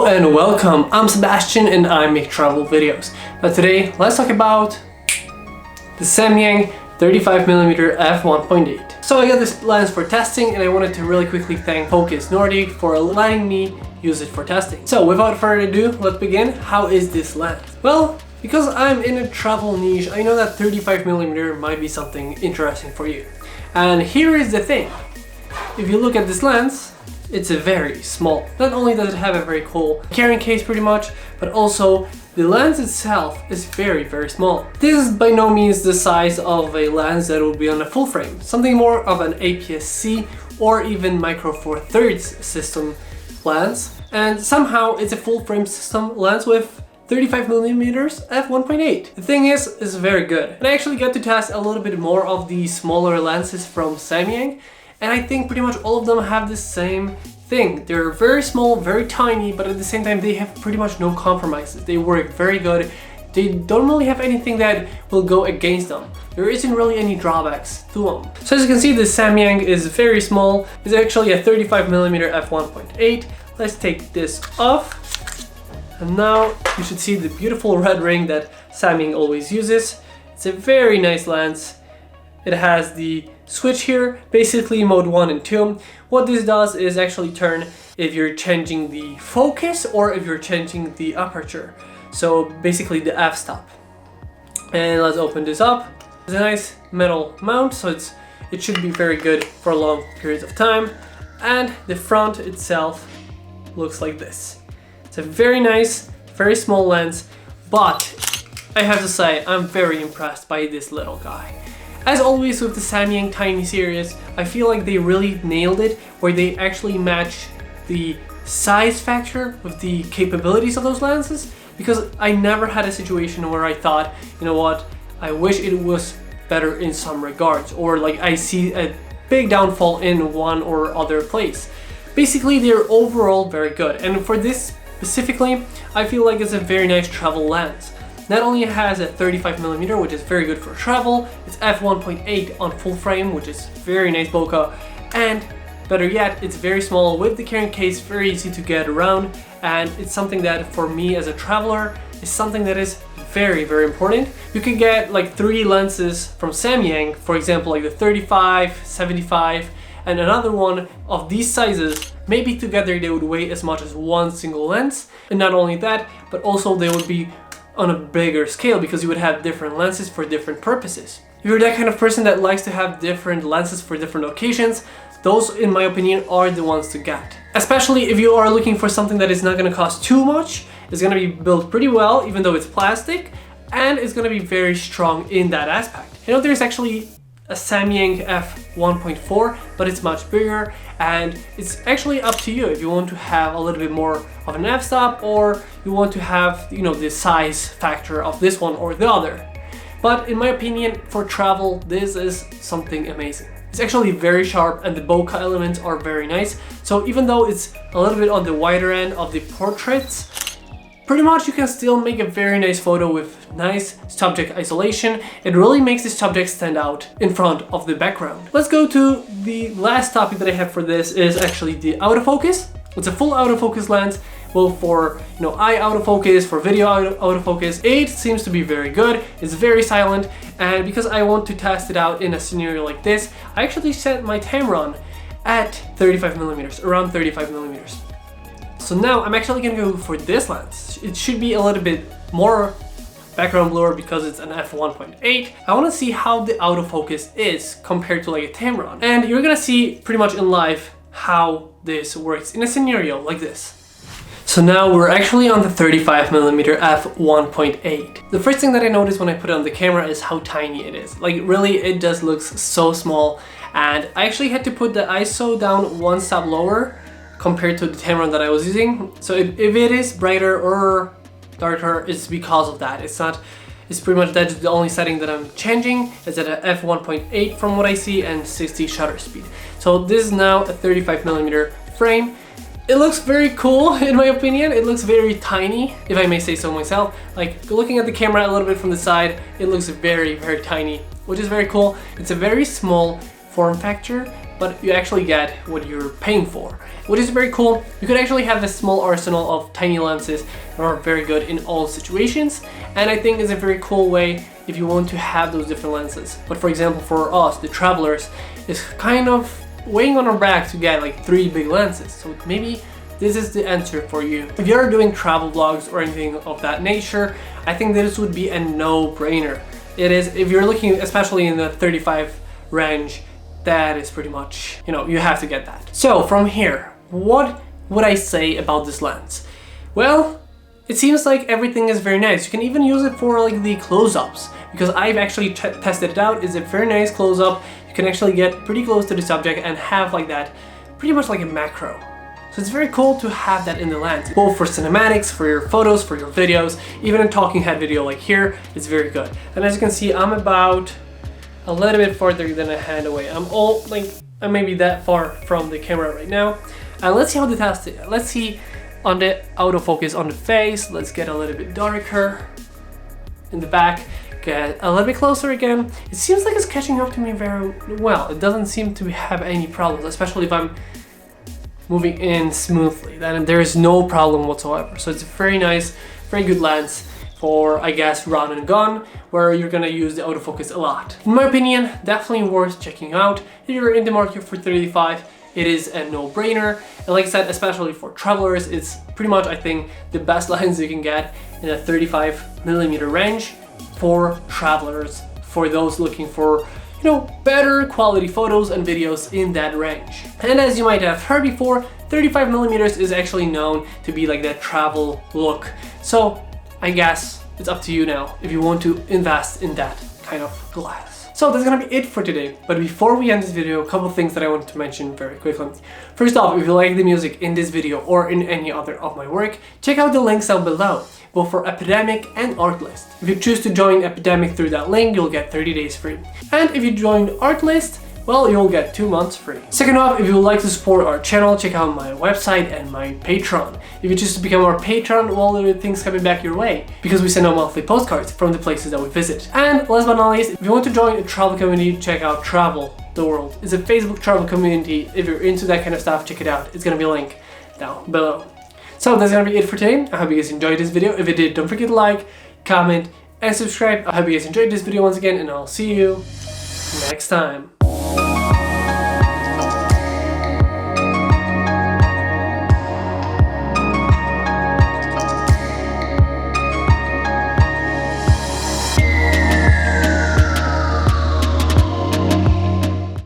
and welcome, I'm Sebastian and I make travel videos. But today, let's talk about the Samyang 35mm F1.8. So I got this lens for testing and I wanted to really quickly thank Focus Nordic for letting me use it for testing. So without further ado, let's begin. How is this lens? Well, because I'm in a travel niche, I know that 35mm might be something interesting for you. And here is the thing. If you look at this lens, it's a very small. Not only does it have a very cool carrying case pretty much, but also the lens itself is very small. This is by no means the size of a lens that would be on a full frame. Something more of an APS-C or even micro four thirds system lens. And somehow it's a full frame system lens with 35mm f1.8. The thing is, it's very good. And I actually got to test a little bit more of the smaller lenses from Samyang. And I think pretty much all of them have the same thing. They're very small, very tiny, but at the same time they have pretty much no compromises. They work very good. They don't really have anything that will go against them. There isn't really any drawbacks to them. So as you can see, the Samyang is very small. It's actually a 35mm f1.8. Let's take this off. And now you should see the beautiful red ring that Samyang always uses. It's a very nice lens. It has the switch here, basically mode 1 and 2. What this does is actually turn if you're changing the focus or if you're changing the aperture. So basically the f-stop. And let's open this up. It's a nice metal mount, so it should be very good for long periods of time. And the front itself looks like this. It's a very nice, very small lens, but I have to say I'm very impressed by this little guy. As always with the Samyang Tiny series, I feel like they really nailed it, where they actually match the size factor with the capabilities of those lenses, because I never had a situation where I thought, you know what, I wish it was better in some regards, or like I see a big downfall in one or other place. Basically, they're overall very good, and for this specifically, I feel like it's a very nice travel lens. Not only has a 35mm, which is very good for travel, it's f1.8 on full frame, which is very nice bokeh, and better yet, it's very small with the carrying case, very easy to get around, and it's something that for me as a traveler is something that is very important. You can get like 3 lenses from Samyang, for example like the 35, 75, and another one of these sizes. Maybe together they would weigh as much as one single lens, and not only that, but also they would be on a bigger scale because you would have different lenses for different purposes. If you're that kind of person that likes to have different lenses for different occasions, those in my opinion are the ones to get. Especially if you are looking for something that is not going to cost too much, it's going to be built pretty well even though it's plastic, and it's going to be very strong in that aspect. You know, there's actually a Samyang f1.4, but it's much bigger, and it's actually up to you if you want to have a little bit more of an f-stop or you want to have, you know, the size factor of this one or the other. But in my opinion, for travel, this is something amazing. It's actually very sharp and the bokeh elements are very nice. So even though it's a little bit on the wider end of the portraits, pretty much you can still make a very nice photo with nice subject isolation. It really makes the subject stand out in front of the background. Let's go to the last topic that I have for this is actually the autofocus. It's a full autofocus lens, both for, you know, eye autofocus, for video autofocus. It seems to be very good. It's very silent, and because I want to test it out in a scenario like this, I actually set my timer on at 35mm, around 35mm. So now I'm actually gonna go for this lens. It should be a little bit more background blur because it's an f1.8. I wanna see how the autofocus is compared to like a Tamron. And you're gonna see pretty much in live how this works in a scenario like this. So now we're actually on the 35mm f1.8. The first thing that I noticed when I put it on the camera is how tiny it is. Like really, it just looks so small. And I actually had to put the ISO down one step lower compared to the Tamron that I was using. So if it is brighter or darker, it's because of that. It's pretty much that's the only setting that I'm changing. It's at a f1.8 from what I see and 60 shutter speed. So this is now a 35mm frame. It looks very cool in my opinion. It looks very tiny, if I may say so myself. Like looking at the camera a little bit from the side, it looks very tiny, which is very cool. It's a very small form factor, but you actually get what you're paying for, which is very cool. You could actually have a small arsenal of tiny lenses that are very good in all situations, and I think it's a very cool way if you want to have those different lenses. But for example, for us, the travelers, it's kind of weighing on our back to get like 3 big lenses. So maybe this is the answer for you. If you're doing travel vlogs or anything of that nature, I think this would be a no-brainer. It is, if you're looking especially in the 35 range, that is pretty much, you know, you have to get that. So from here, what would I say about this lens? Well, it seems like everything is very nice. You can even use it for like the close-ups, because I've actually tested it out. It's a very nice close-up. You can actually get pretty close to the subject and have like that, pretty much like a macro. So it's very cool to have that in the lens, both for cinematics, for your photos, for your videos, even a talking head video like here, it's very good. And as you can see, I'm about a little bit farther than a hand away. I'm maybe that far from the camera right now. And let's see how the test is. Let's see on the autofocus on the face. Let's get a little bit darker in the back. Get a little bit closer again. It seems like it's catching up to me very well. It doesn't seem to have any problems, especially if I'm moving in smoothly. Then there is no problem whatsoever. So it's a very nice, very good lens for, I guess, run and gun, where you're gonna use the autofocus a lot. In my opinion, definitely worth checking out. If you're in the market for 35, it is a no-brainer. And like I said, especially for travelers, it's pretty much, I think, the best lens you can get in a 35mm range for travelers, for those looking for, you know, better quality photos and videos in that range. And as you might have heard before, 35mm is actually known to be like that travel look. So I guess it's up to you now if you want to invest in that kind of glass. So that's gonna be it for today. But before we end this video, a couple things that I wanted to mention very quickly. First off, if you like the music in this video or in any other of my work, check out the links down below, both for Epidemic and Artlist. If you choose to join Epidemic through that link, you'll get 30 days free. And if you join Artlist, well, you'll get 2 months free. Second off, if you would like to support our channel, check out my website and my Patreon. If you choose to become our patron, well, there are things coming back your way, because we send out monthly postcards from the places that we visit. And last but not least, if you want to join a travel community, check out Travel the World. It's a Facebook travel community. If you're into that kind of stuff, check it out. It's gonna be a link down below. So that's gonna be it for today. I hope you guys enjoyed this video. If you did, don't forget to like, comment, and subscribe. I hope you guys enjoyed this video once again, and I'll see you next time.